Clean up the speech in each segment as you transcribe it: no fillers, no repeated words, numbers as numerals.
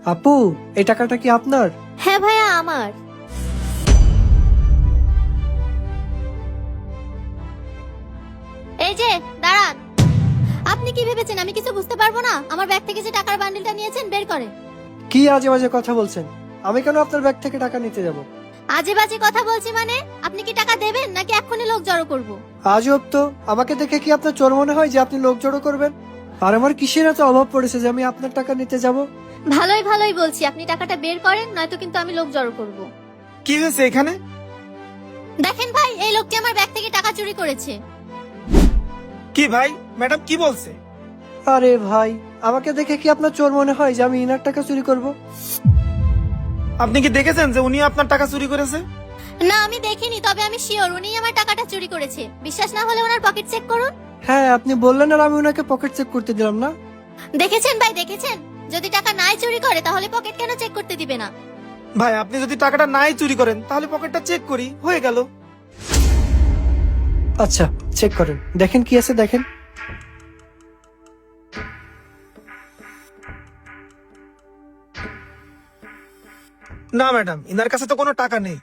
আপু, এই টাকাটা কি আপনার? হ্যাঁ ভাইয়া, আমার। এই যে দাঁড়ান, আপনি কি ভেবেছেন আমি কিছু বুঝতে পারবো না? আমার ব্যাগ থেকে যে টাকার বান্ডিলটা নিয়েছেন বের করেন। কি আজে বাজে কথা বলছেন? আমি কেন আপনার ব্যাগ থেকে টাকা নিতে যাব? আজে বাজে কথা বলছি মানে? আপনি কি টাকা দেবেন নাকি এক্ষুনি লোক জড়ো করব? আজব তো, আমাকে দেখে কি আপনার চোর মনে হয় যে আপনি লোক জড়ো করবেন? আর আমার কিসের এত অভাব পড়েছে যে আমি আপনার টাকা নিতে যাব? ভালোই ভালোই বলছি, আপনি টাকাটা বের করেন, নয়তো কিন্তু আমি লোক জড়ো করব। কি হয়েছে এখানে? দেখেন ভাই, এই লোকটি আমার ব্যাগ থেকে টাকা চুরি করেছে। কি ভাই, ম্যাডাম কি বলছে? আরে ভাই, আমাকে দেখে কি আপনার চোর মনে হয় যে আমি ইনার টাকা চুরি করব? আপনি কি দেখেছেন যে উনি আপনার টাকা চুরি করেছে? না, আমি দেখিনি, তবে আমি শিওর উনিই আমার টাকাটা চুরি করেছে। বিশ্বাস না হলে ওনার পকেট চেক করুন। হ্যাঁ, আপনি বললেন আর আমি ওনাকে পকেট চেক করতে দিলাম না। দেখেছেন ভাই, দেখেছেন? যদি টাকা নাই চুরি করে তাহলে পকেট কেন চেক করতে দিবে না? ভাই, আপনি যদি টাকাটা নাই চুরি করেন তাহলে পকেটটা চেক করি, হয়ে গেল। আচ্ছা, চেক করেন, দেখেন কি আছে দেখেন। না ম্যাডাম, ইনার কাছে তো কোনো টাকা নেই।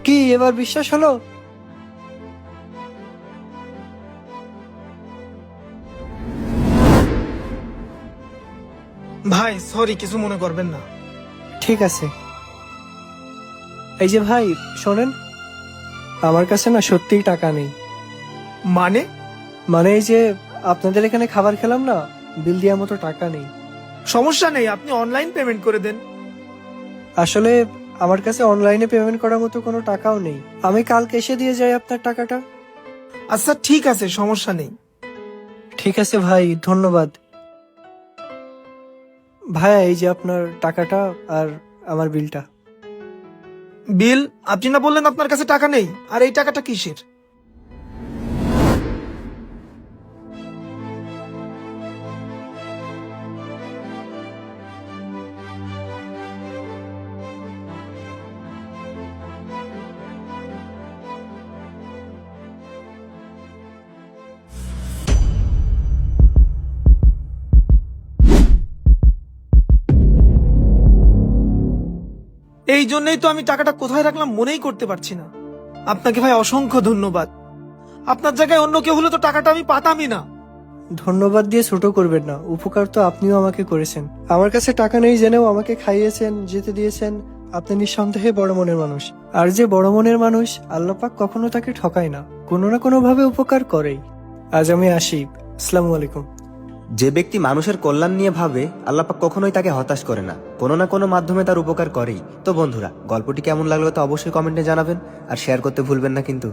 কি এবার বিশ্বাস হলো? ভাই সরি, কিছু মনে করবেন না। ঠিক আছে। এই যে ভাই শোনেন, আমার কাছে না সত্যিই টাকা নেই। মানে? মানে এই যে আপনাদের এখানে খাবার খেলাম না, বিল দেওয়ার মতো টাকা নেই। সমস্যা নেই, আপনি অনলাইন পেমেন্ট করে দেন। আসলে আমার কাছে অনলাইনে পেমেন্ট করার মতো কোনো টাকাও নেই। আমি কালকে এসে দিয়ে যাই আপনার টাকাটা। আচ্ছা ঠিক আছে, সমস্যা নেই। ঠিক আছে ভাই, ধন্যবাদ। ভাইয়া, এই যে আপনার টাকাটা আর আমার বিলটা। বিল? আপনি না বললেন আপনার কাছে টাকা নেই? আর এই টাকাটা কিসের? এই জন্যই তো আমি টাকাটা কোথায় রাখলাম মনেই করতে পারছি না। আপনাকে ভাই অসংখ্য ধন্যবাদ। আপনার জায়গায় অন্য কেউ হলে তো টাকাটা আমি পাতামই না। ধন্যবাদ দিয়ে ছোট করবেন না, উপকার তো আপনিও আমাকে করেছেন। আমার কাছে টাকা নেই জেনেও আমাকে খাইয়েছেন, যেতে দিয়েছেন। আপনি নিঃসন্দেহে বড় মনের মানুষ। আর যে বড় মনের মানুষ, আল্লাহ পাক কখনো তাকে ঠকায় না, কোনো না কোনো ভাবে উপকার করেই। আজ আমি আসি। আসসালামু আলাইকুম। যে ব্যক্তি মানুষের কল্যাণ নিয়ে ভাবে, আল্লাহ পাক কখনোই তাকে হতাশ করে না, কোনো না কোনো মাধ্যমে তার উপকার করেই। তো বন্ধুরা, গল্পটি কেমন লাগলো তা অবশ্যই কমেন্টে জানাবেন, আর শেয়ার করতে ভুলবেন না কিন্তু।